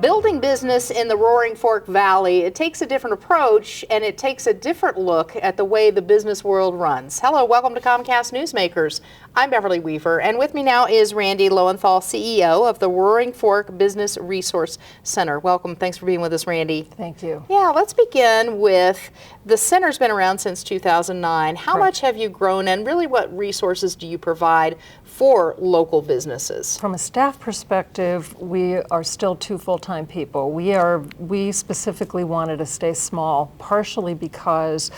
Building business in the Roaring Fork Valley, it takes a different approach and it takes a different look at the way the business world runs. Hello, welcome to Comcast Newsmakers. I'm Beverly Weaver, and with me now is Randi, Lowenthal, CEO of the Roaring Fork Business Resource Center. Welcome. Thanks for being with us, Randi. Thank you. Yeah, let's begin with the center's been around since 2009. How much have you grown, and really what resources do you provide for local businesses? From a staff perspective, we are still 2 full-time people. We specifically wanted to stay small, partially because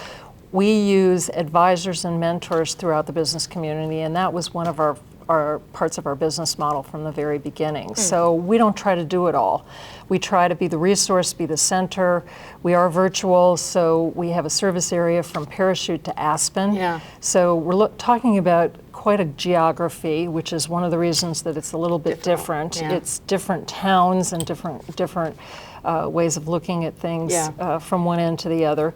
we use advisors and mentors throughout the business community, and that was one of our parts of our business model from the very beginning. So we don't try to do it all. We try to be the resource, be the center. We are virtual, so we have a service area from Parachute to Aspen. Yeah. So we're talking about quite a geography, which is one of the reasons that it's a little bit different. Yeah. It's different towns and different ways of looking at things from one end to the other.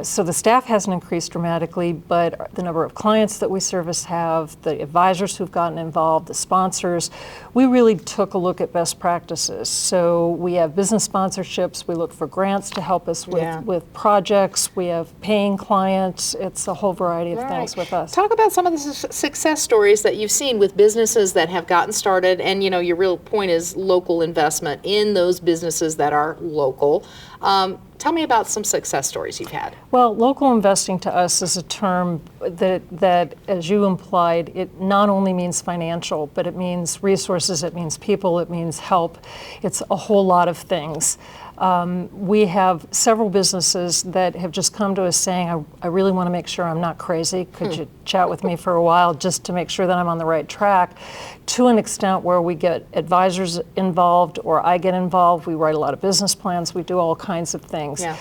So the staff hasn't increased dramatically, but the number of clients that we service have, the advisors who've gotten involved, the sponsors, we really took a look at best practices. So we have business sponsorships, we look for grants to help us with projects, we have paying clients, it's a whole variety of things with us. Talk about some of the success stories that you've seen with businesses that have gotten started, and you know, your real point is local investment in those businesses that are local. Tell me about some success stories you've had. Well, local investing to us is a term that, as you implied, it not only means financial, but it means resources, it means people, it means help. It's a whole lot of things. We have several businesses that have just come to us saying, I really want to make sure I'm not crazy. Could you chat with me for a while just to make sure that I'm on the right track? To an extent where we get advisors involved or I get involved. We write a lot of business plans. We do all kinds of things. Yeah.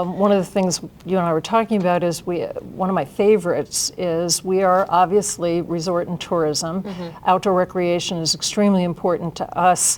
One of the things you and I were talking about is one of my favorites is we are obviously resort and tourism. Outdoor recreation is extremely important to us,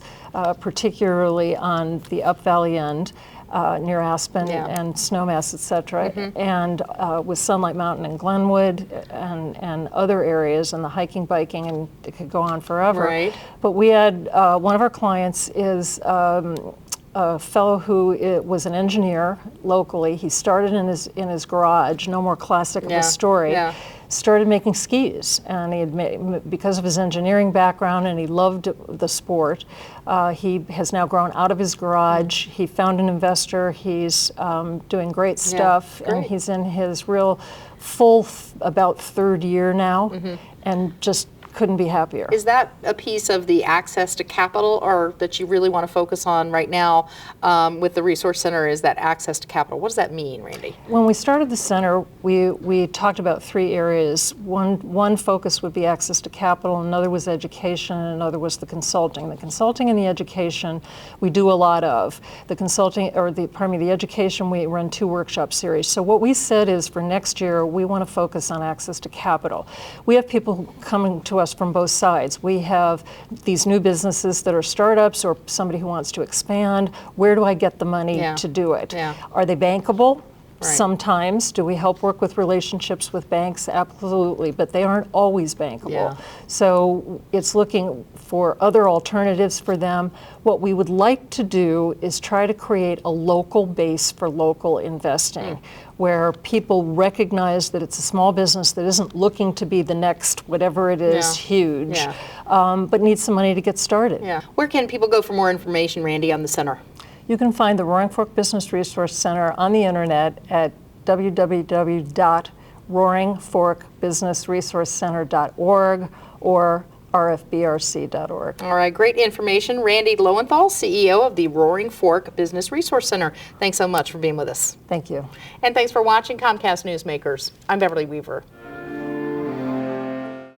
particularly on the Up Valley end. Near Aspen and Snowmass, et cetera, and with Sunlight Mountain and Glenwood and other areas, and the hiking, biking, and it could go on forever. Right. But we had one of our clients is a fellow who was an engineer locally. He started in his garage, no more classic of a story. Yeah. Started making skis, and he had because of his engineering background, and he loved the sport. He has now grown out of his garage. He found an investor. He's doing great stuff, and he's in his real full about 3rd year now, and just couldn't be happier. Is that a piece of the access to capital, or that you really want to focus on right now with the Resource Center, is that access to capital? What does that mean, Randi? When we started the center, we talked about 3 areas. One focus would be access to capital, another was education, and another was the consulting. The consulting and the education we do a lot of. The consulting, or the education, we run 2 workshop series. So what we said is for next year, we want to focus on access to capital. We have people coming to us from both sides. We have these new businesses that are startups or somebody who wants to expand. Where do I get the money to do it? Are they bankable? Right. Sometimes. Do we help work with relationships with banks? Absolutely, but they aren't always bankable. So it's looking for other alternatives for them. What we would like to do is try to create a local base for local investing, where people recognize that it's a small business that isn't looking to be the next whatever it is huge, but needs some money to get started. Where can people go for more information, Randi, on the center? You can find the Roaring Fork Business Resource Center on the internet at www.roaringforkbusinessresourcecenter.org or RFBRC.org. All right, great information. Randi Lowenthal, CEO of the Roaring Fork Business Resource Center. Thanks so much for being with us. Thank you. And thanks for watching Comcast Newsmakers. I'm Beverly Weaver.